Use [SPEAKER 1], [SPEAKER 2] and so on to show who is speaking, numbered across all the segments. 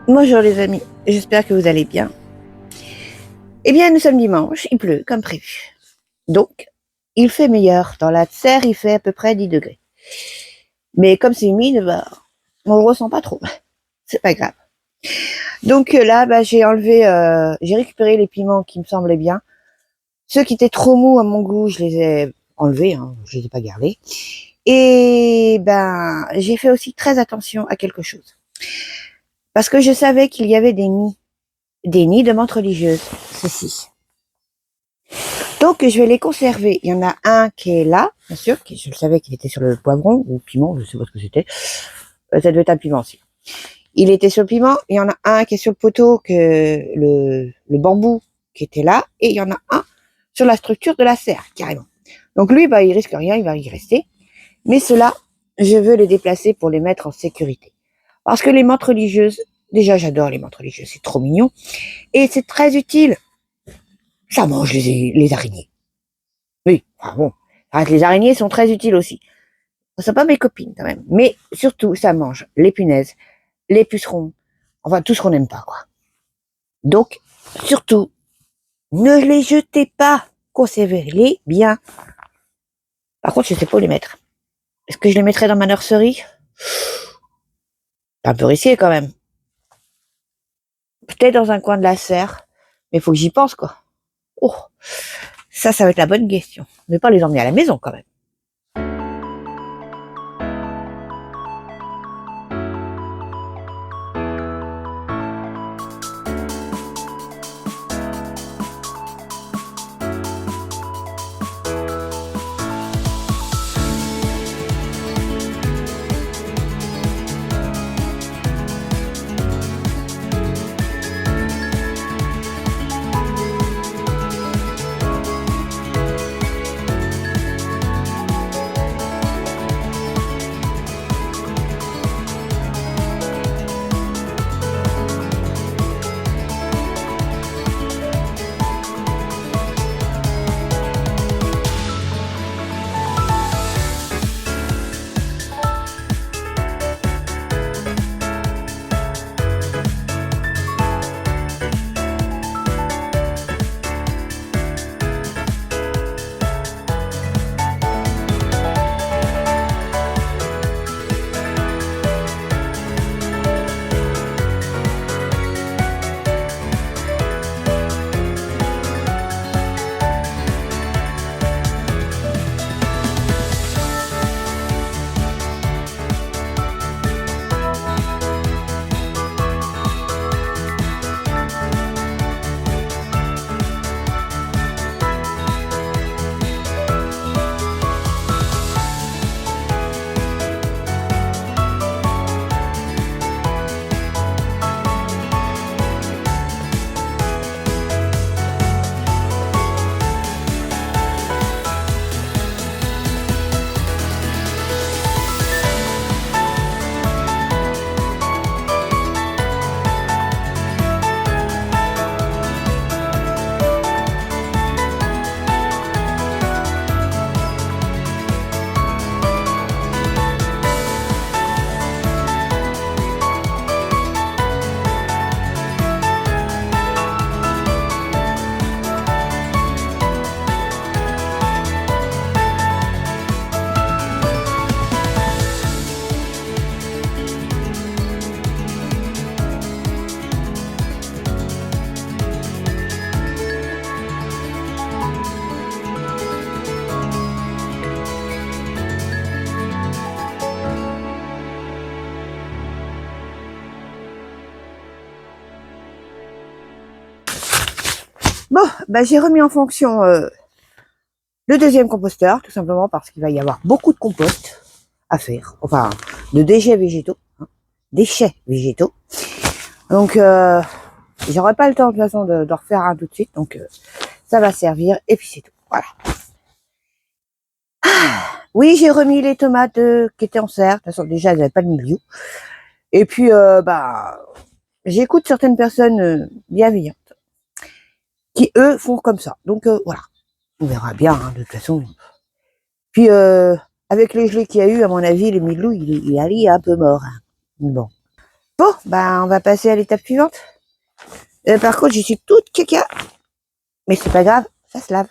[SPEAKER 1] Bonjour les amis, j'espère que vous allez bien. Eh bien, nous sommes dimanche, il pleut comme prévu. Donc, il fait meilleur. Dans la serre, il fait à peu près 10 degrés. Mais comme c'est humide, on le ressent pas trop. C'est pas grave. Donc là, j'ai récupéré les piments qui me semblaient bien. Ceux qui étaient trop mous à mon goût, je les ai enlevés, je les ai pas gardés. Et j'ai fait aussi très attention à quelque chose. Parce que je savais qu'il y avait des nids de menthes religieuses, ceci. Donc, je vais les conserver. Il y en a un qui est là, bien sûr, je le savais qu'il était sur le poivron, ou piment, je sais pas ce que c'était. Ça devait être un piment aussi. Il était sur le piment, il y en a un qui est sur le poteau, le bambou qui était là, et il y en a un sur la structure de la serre, carrément. Donc lui, il risque rien, il va y rester. Mais ceux-là, je veux les déplacer pour les mettre en sécurité. Parce que les menthes religieuses, déjà j'adore les menthes religieuses, c'est trop mignon. Et c'est très utile. Ça mange les araignées. Oui, bon. Les araignées sont très utiles aussi. Ce sont pas mes copines quand même. Mais surtout, ça mange les punaises, les pucerons, enfin tout ce qu'on n'aime pas, quoi. Donc, surtout, ne les jetez pas. Conservez-les bien. Par contre, je sais pas où les mettre. Est-ce que je les mettrais dans ma nurserie? Un peu risqué quand même. Peut-être dans un coin de la serre. Mais il faut que j'y pense, quoi. Oh, ça va être la bonne question. Ne pas les emmener à la maison quand même. Bon, j'ai remis en fonction le deuxième composteur, tout simplement parce qu'il va y avoir beaucoup de compost à faire, enfin, de déchets végétaux, Donc, j'aurai pas le temps de toute façon de refaire un tout de suite, donc ça va servir, et puis c'est tout, voilà. Oui, j'ai remis les tomates qui étaient en serre, de toute façon déjà elles n'avaient pas de milieu, et puis j'écoute certaines personnes bienveillantes, qui eux font comme ça, donc voilà, on verra bien, de toute façon, Puis, avec les gelées qu'il y a eu, à mon avis, le milou, il est un peu mort, hein. Bon. Bon, on va passer à l'étape suivante. Par contre, je suis toute caca. Mais c'est pas grave, ça se lave.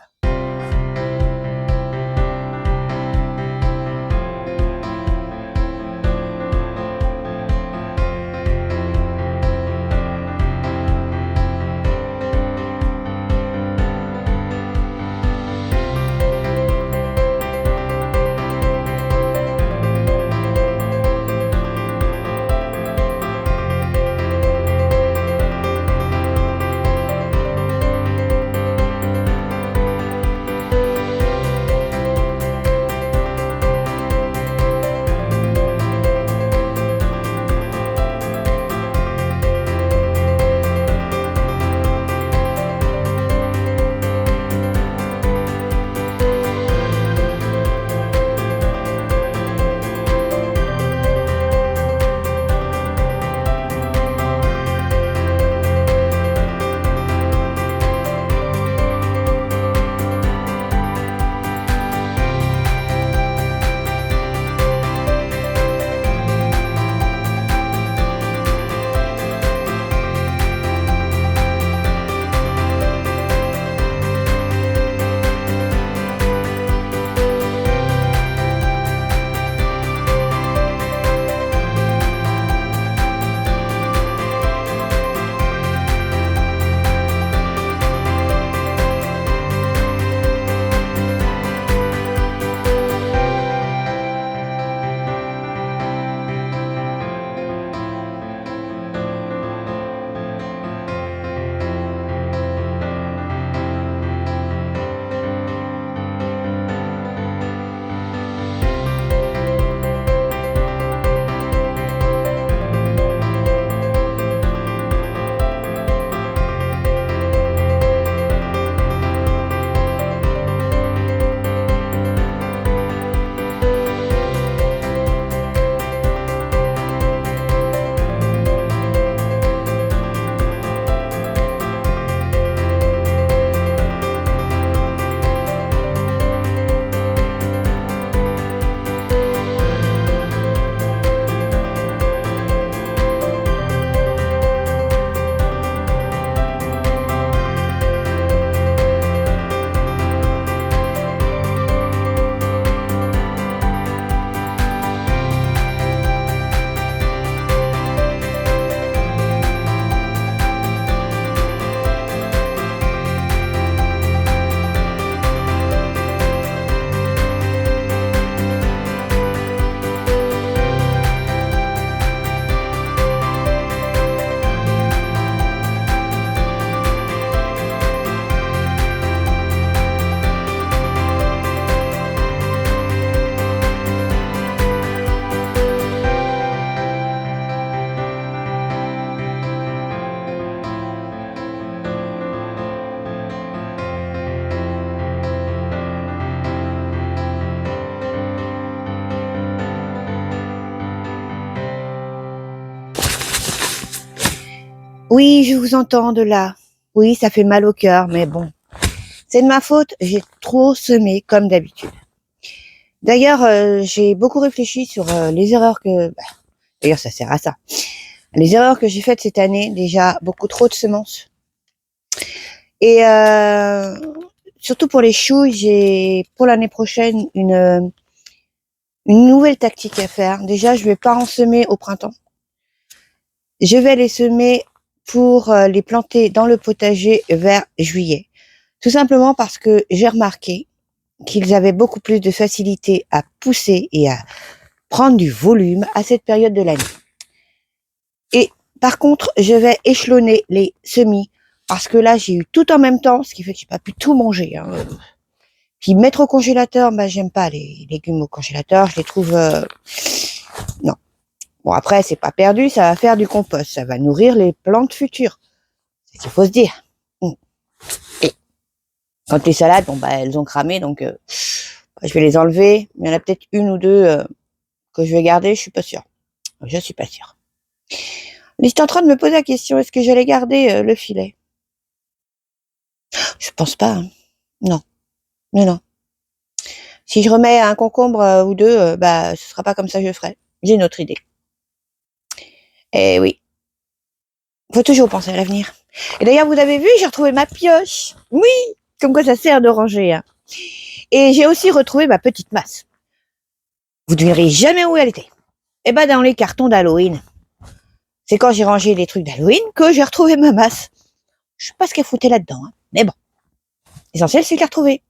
[SPEAKER 1] Oui, je vous entends de là. Oui, ça fait mal au cœur, mais bon. C'est de ma faute, j'ai trop semé comme d'habitude. D'ailleurs, j'ai beaucoup réfléchi sur les erreurs d'ailleurs, ça sert à ça. Les erreurs que j'ai faites cette année, déjà beaucoup trop de semences. Et surtout pour les choux, j'ai pour l'année prochaine une nouvelle tactique à faire. Déjà, je vais pas en semer au printemps. Je vais les semer pour les planter dans le potager vers juillet. Tout simplement parce que j'ai remarqué qu'ils avaient beaucoup plus de facilité à pousser et à prendre du volume à cette période de l'année. Et par contre, je vais échelonner les semis parce que là, j'ai eu tout en même temps, ce qui fait que j'ai pas pu tout manger, hein. Puis mettre au congélateur, j'aime pas les légumes au congélateur, je les trouve non. Bon, après, c'est pas perdu, ça va faire du compost, ça va nourrir les plantes futures. C'est ce qu'il faut se dire. Et quand les salades, elles ont cramé, donc je vais les enlever. Il y en a peut-être une ou deux que je vais garder, je suis pas sûre. Je suis pas sûre. J'étais en train de me poser la question, est-ce que j'allais garder le filet? Je pense pas, hein. Non. Non. Si je remets un concombre ou deux, bah, ce sera pas comme ça que je ferai. J'ai une autre idée. Eh oui, faut toujours penser à l'avenir. Et d'ailleurs, vous avez vu, j'ai retrouvé ma pioche. Oui, comme quoi ça sert de ranger. Hein. Et j'ai aussi retrouvé ma petite masse. Vous ne devinerez jamais où elle était. Eh ben, dans les cartons d'Halloween. C'est quand j'ai rangé les trucs d'Halloween que j'ai retrouvé ma masse. Je sais pas ce qu'elle foutait là-dedans, hein. Mais bon. L'essentiel, c'est de la retrouver.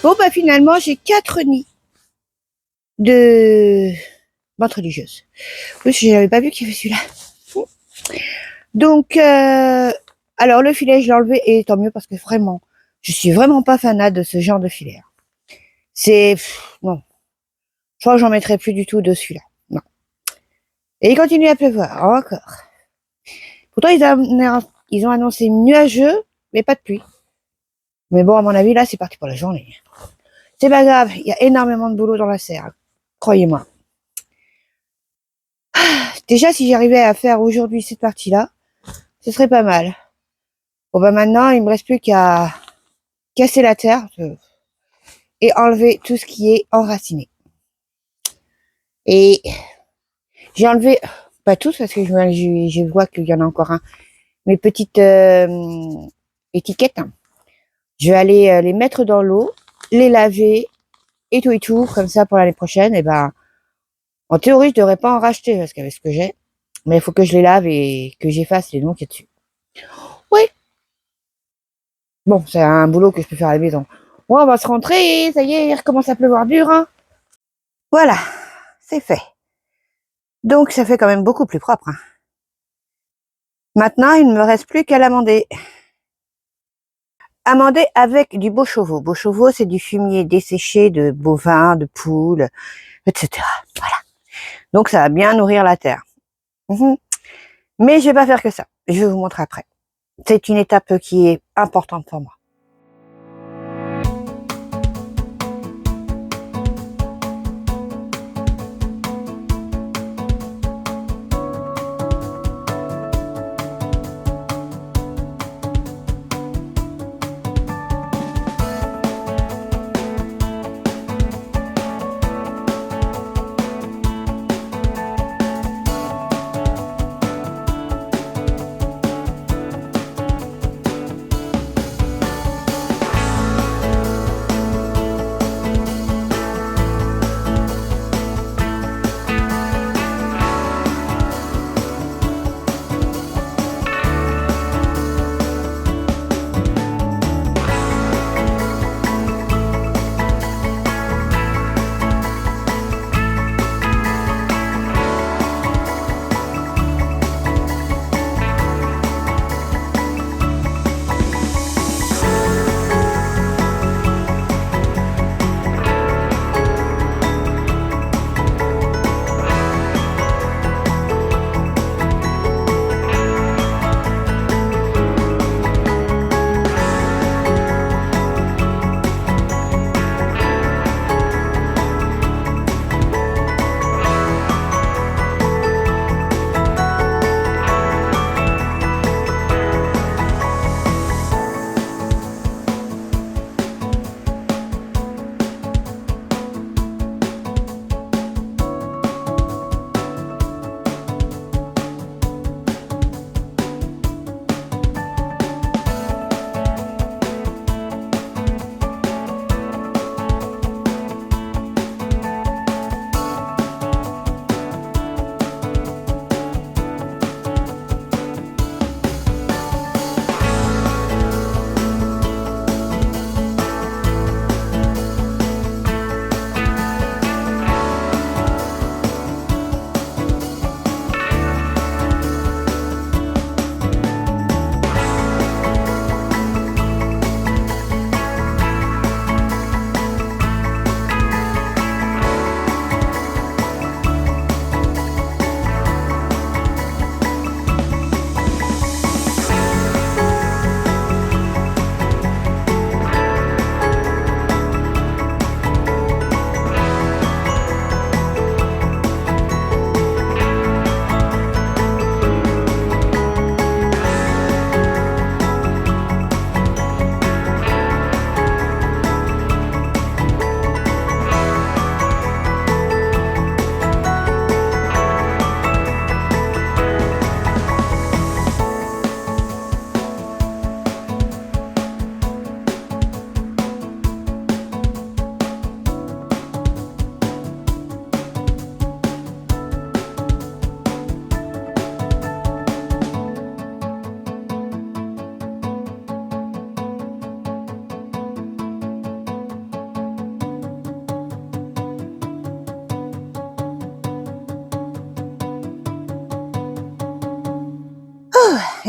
[SPEAKER 1] Bon, bah, finalement, j'ai 4 nids de menthe religieuse. Oui, je n'avais pas vu qu'il y avait celui-là. Donc, alors le filet, je l'ai enlevé et tant mieux parce que vraiment, je suis vraiment pas fanat de ce genre de filet. C'est, non. Je crois que j'en mettrai plus du tout de celui-là. Non. Et il continue à pleuvoir, encore. Pourtant, ils ont annoncé nuageux, mais pas de pluie. Mais bon, à mon avis, là, c'est parti pour la journée. C'est pas grave, il y a énormément de boulot dans la serre. Croyez-moi. Déjà, si j'arrivais à faire aujourd'hui cette partie-là, ce serait pas mal. Bon, bah maintenant, il me reste plus qu'à casser la terre et enlever tout ce qui est enraciné. Et j'ai enlevé, pas tous, parce que je vois qu'il y en a encore un, mes petites étiquettes. Hein. Je vais aller les mettre dans l'eau, les laver et tout, comme ça pour l'année prochaine. Et ben, en théorie, je devrais pas en racheter parce qu'avec ce que j'ai, mais il faut que je les lave et que j'efface les noms qu'il y a dessus. Oui. Bon, c'est un boulot que je peux faire à la maison. Bon, on va se rentrer, ça y est, il recommence à pleuvoir dur. Hein. Voilà, c'est fait. Donc, ça fait quand même beaucoup plus propre. Hein. Maintenant, il ne me reste plus qu'à l'amender. Amender avec du Beauchevau. Beauchevau, c'est du fumier desséché de bovins, de poules, etc. Voilà. Donc, ça va bien nourrir la terre. Mais je vais pas faire que ça. Je vais vous montrer après. C'est une étape qui est importante pour moi.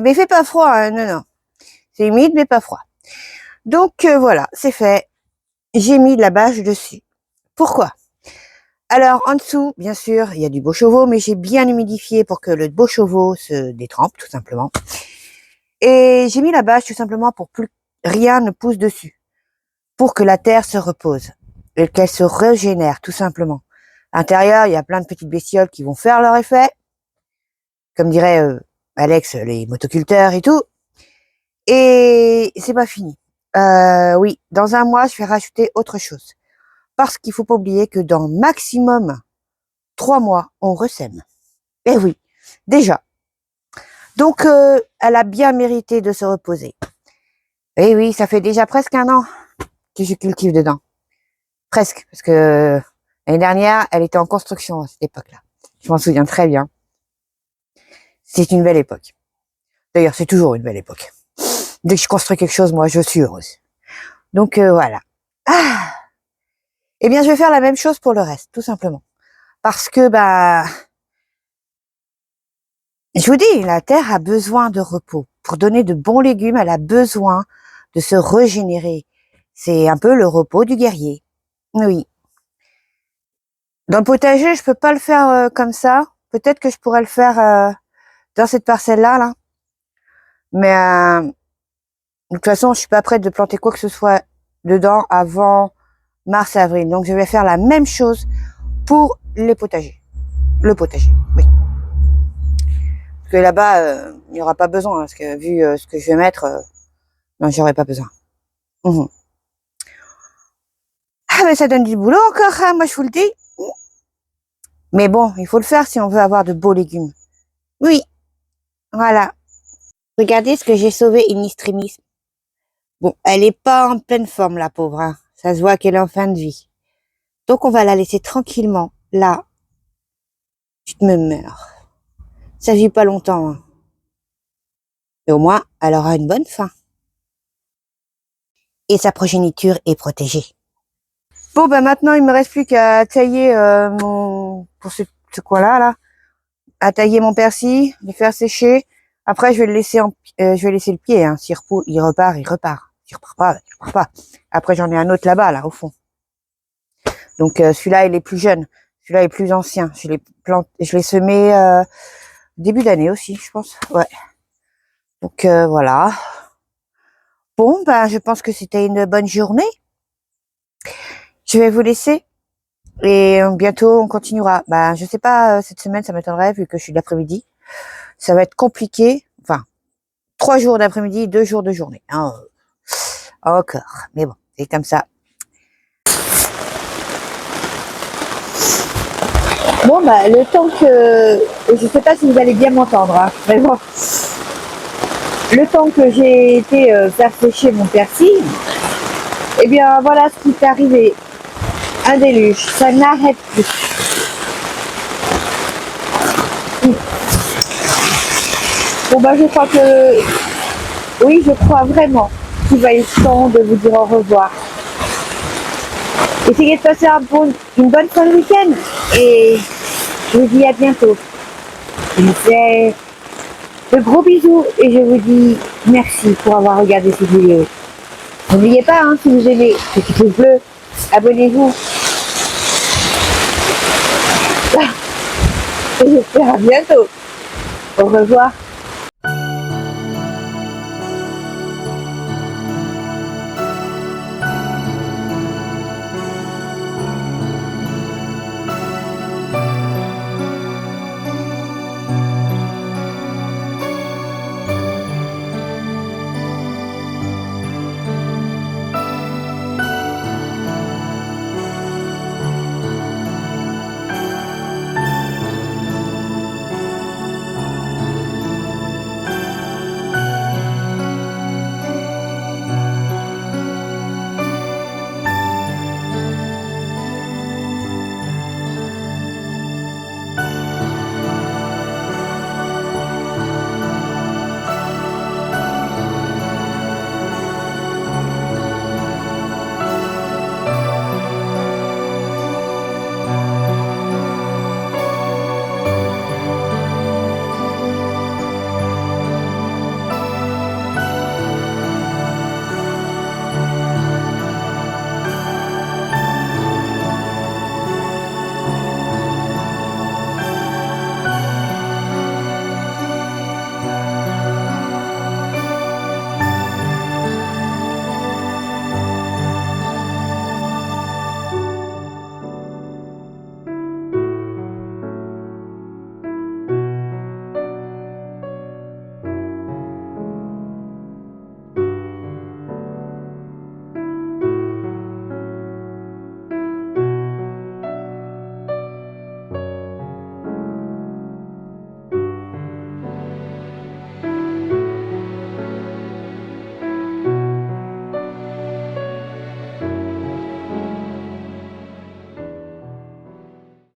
[SPEAKER 1] Mais il fait pas froid, hein, non, non. C'est humide, mais pas froid. Donc voilà, c'est fait. J'ai mis de la bâche dessus. Pourquoi? Alors en dessous, bien sûr, il y a du Bochauveau, mais j'ai bien humidifié pour que le Bochauveau se détrempe, tout simplement. Et j'ai mis la bâche tout simplement pour plus rien ne pousse dessus, pour que la terre se repose et qu'elle se régénère, tout simplement. À l'intérieur, il y a plein de petites bestioles qui vont faire leur effet, comme dirait Alex, les motoculteurs et tout. Et c'est pas fini. Oui, dans un mois, je vais rajouter autre chose. Parce qu'il faut pas oublier que dans maximum 3 mois, on ressème. Eh oui, déjà. Donc, elle a bien mérité de se reposer. Eh oui, ça fait déjà presque 1 an que je cultive dedans. Presque, parce que l'année dernière, elle était en construction à cette époque-là. Je m'en souviens très bien. C'est une belle époque. D'ailleurs, c'est toujours une belle époque. Dès que je construis quelque chose, moi, je suis heureuse. Donc, voilà. Ah, eh bien, je vais faire la même chose pour le reste, tout simplement. Parce que, je vous dis, la terre a besoin de repos. Pour donner de bons légumes, elle a besoin de se régénérer. C'est un peu le repos du guerrier. Oui. Dans le potager, je peux pas le faire comme ça. Peut-être que je pourrais le faire dans cette parcelle-là, là. Mais de toute façon, je suis pas prête de planter quoi que ce soit dedans avant mars-avril. Donc, je vais faire la même chose pour les potagers. Le potager, oui. Parce que là-bas, il n'y aura pas besoin, hein, parce que vu ce que je vais mettre, non, j'aurai pas besoin. Ah, mais ça donne du boulot encore, hein, moi je vous le dis. Mais bon, il faut le faire si on veut avoir de beaux légumes. Oui, voilà. Regardez ce que j'ai sauvé in extremis. Bon, elle est pas en pleine forme, la pauvre, hein. Ça se voit qu'elle est en fin de vie. Donc on va la laisser tranquillement, là. Je me meurs. Ça vit pas longtemps, hein. Mais au moins, elle aura une bonne fin. Et sa progéniture est protégée. Bon, maintenant, il me reste plus qu'à tailler pour ce coin-là, là, à tailler mon persil, les faire sécher. Après, je vais le laisser je vais laisser le pied, hein. S'il il repart, il repart. S'il repart pas, il repart pas. Après, j'en ai un autre là-bas, là, au fond. Donc, celui-là, il est plus jeune. Celui-là est plus ancien. Je l'ai semé début d'année aussi, je pense. Ouais. Donc, voilà. Bon, je pense que c'était une bonne journée. Je vais vous laisser. Et bientôt, on continuera. Je sais pas, cette semaine, ça m'étonnerait, vu que je suis de l'après-midi. Ça va être compliqué. Enfin, 3 jours d'après-midi, 2 jours de journée. Hein. Encore. Mais bon, c'est comme ça. Bon, le temps que... Je sais pas si vous allez bien m'entendre, hein, mais bon. Le temps que j'ai été faire sécher mon persil, eh bien, voilà ce qui est arrivé. Un déluge. Ça n'arrête plus. Bon, je crois que... Oui, je crois vraiment qu'il va être temps de vous dire au revoir. Essayez de passer une bonne fin de week-end. Et je vous dis à bientôt. Je vous fais de gros bisous et je vous dis merci pour avoir regardé cette vidéo. N'oubliez pas, hein, si vous aimez ce petit pouce bleu, abonnez-vous. Et j'espère à bientôt. Au revoir.